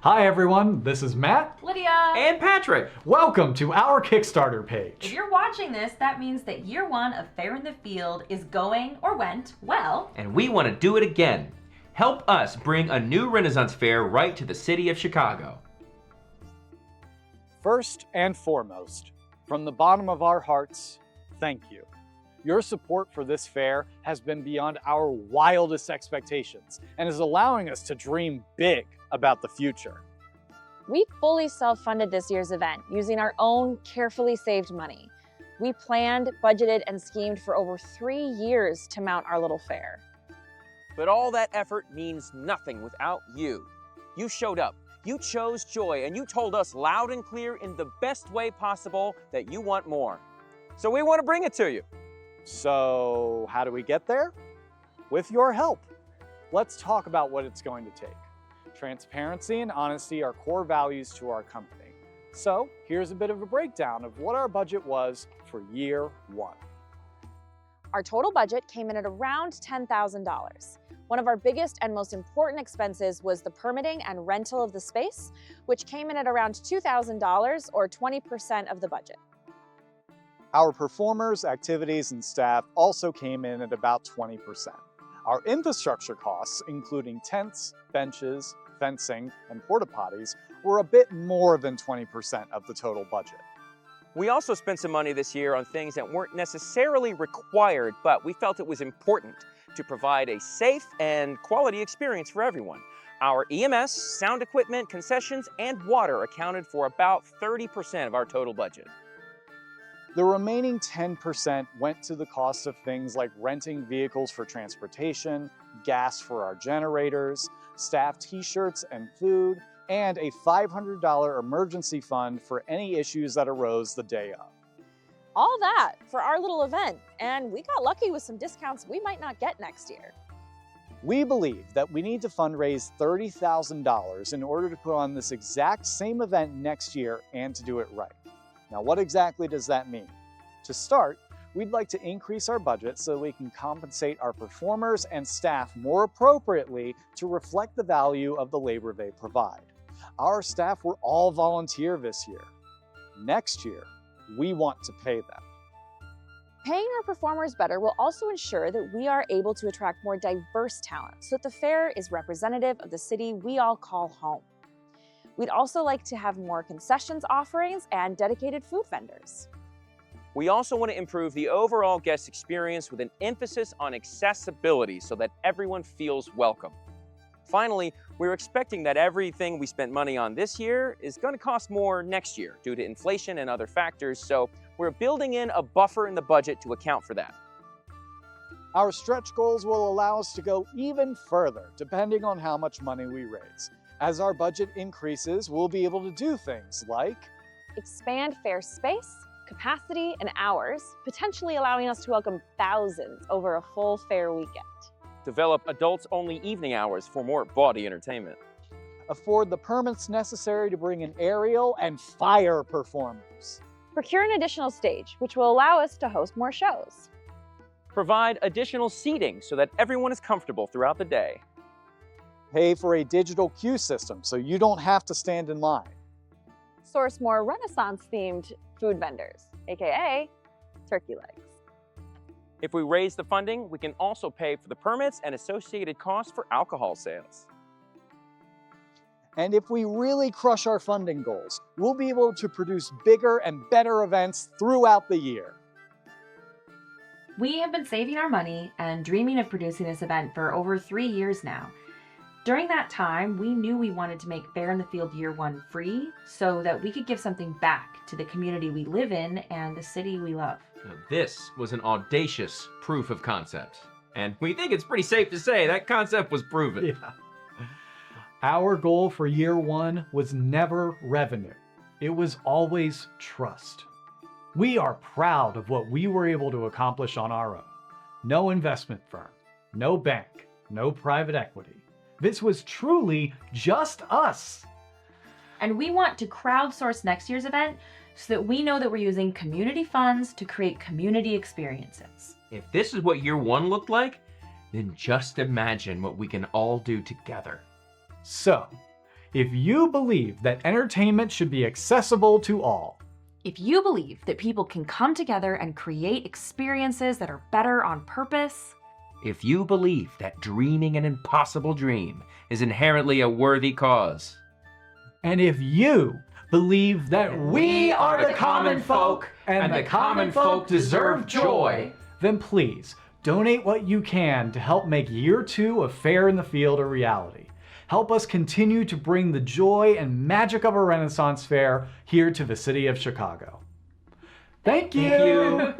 Hi everyone, this is Matt. Lydia. And Patrick. Welcome to our Kickstarter page. If you're watching this, that means that year one of Faire in the Field is going, or went, well. And we want to do it again. Help us bring a new Renaissance Fair right to the city of Chicago. First and foremost, from the bottom of our hearts, thank you. Your support for this fair has been beyond our wildest expectations and is allowing us to dream big about the future. We fully self-funded this year's event using our own carefully saved money. We planned, budgeted, and schemed for over 3 years to mount our little fair. But all that effort means nothing without you. You showed up, you chose joy, and you told us loud and clear in the best way possible that you want more. So we want to bring it to you. So how do we get there? With your help. Let's talk about what it's going to take. Transparency and honesty are core values to our company. So here's a bit of a breakdown of what our budget was for year one. Our total budget came in at around $10,000. One of our biggest and most important expenses was the permitting and rental of the space, which came in at around $2,000 or 20% of the budget. Our performers, activities, and staff also came in at about 20%. Our infrastructure costs, including tents, benches, fencing, and porta potties, were a bit more than 20% of the total budget. We also spent some money this year on things that weren't necessarily required, but we felt it was important to provide a safe and quality experience for everyone. Our EMS, sound equipment, concessions, and water accounted for about 30% of our total budget. The remaining 10% went to the cost of things like renting vehicles for transportation, gas for our generators, staff t-shirts and food, and a $500 emergency fund for any issues that arose the day of. All that for our little event, and we got lucky with some discounts we might not get next year. We believe that we need to fundraise $30,000 in order to put on this exact same event next year and to do it right. Now, what exactly does that mean? To start, we'd like to increase our budget so we can compensate our performers and staff more appropriately to reflect the value of the labor they provide. Our staff were all volunteer this year. Next year, we want to pay them. Paying our performers better will also ensure that we are able to attract more diverse talent so that the fair is representative of the city we all call home. We'd also like to have more concessions offerings and dedicated food vendors. We also want to improve the overall guest experience with an emphasis on accessibility so that everyone feels welcome. Finally, we're expecting that everything we spent money on this year is going to cost more next year due to inflation and other factors, so we're building in a buffer in the budget to account for that. Our stretch goals will allow us to go even further depending on how much money we raise. As our budget increases, we'll be able to do things like expand fair space, capacity, and hours, potentially allowing us to welcome thousands over a full fair weekend. Develop adults-only evening hours for more bawdy entertainment. afford the permits necessary to bring in aerial and fire performers. Procure an additional stage, which will allow us to host more shows. Provide additional seating so that everyone is comfortable throughout the day. Pay for a digital queue system so you don't have to stand in line. Source more Renaissance-themed food vendors, aka turkey legs. If we raise the funding, we can also pay for the permits and associated costs for alcohol sales. And if we really crush our funding goals, we'll be able to produce bigger and better events throughout the year. We have been saving our money and dreaming of producing this event for over 3 years now. During that time, we knew we wanted to make Faire in the Field Year 1 free so that we could give something back to the community we live in and the city we love. Now, this was an audacious proof of concept. And we think it's pretty safe to say that concept was proven. Yeah. Our goal for year 1 was never revenue. It was always trust. We are proud of what we were able to accomplish on our own. No investment firm, no bank, no private equity. This was truly just us. And we want to crowdsource next year's event so that we know that we're using community funds to create community experiences. If this is what year 1 looked like, then just imagine what we can all do together. So, If you believe that entertainment should be accessible to all, If you believe that people can come together and create experiences that are better on purpose, If you believe that dreaming an impossible dream is inherently a worthy cause, and if you believe that we are the common folk and the common folk deserve joy, then please donate what you can to help make year 2 of Faire in the Field a reality. Help us continue to bring the joy and magic of a Renaissance Fair here to the city of Chicago. Thank you.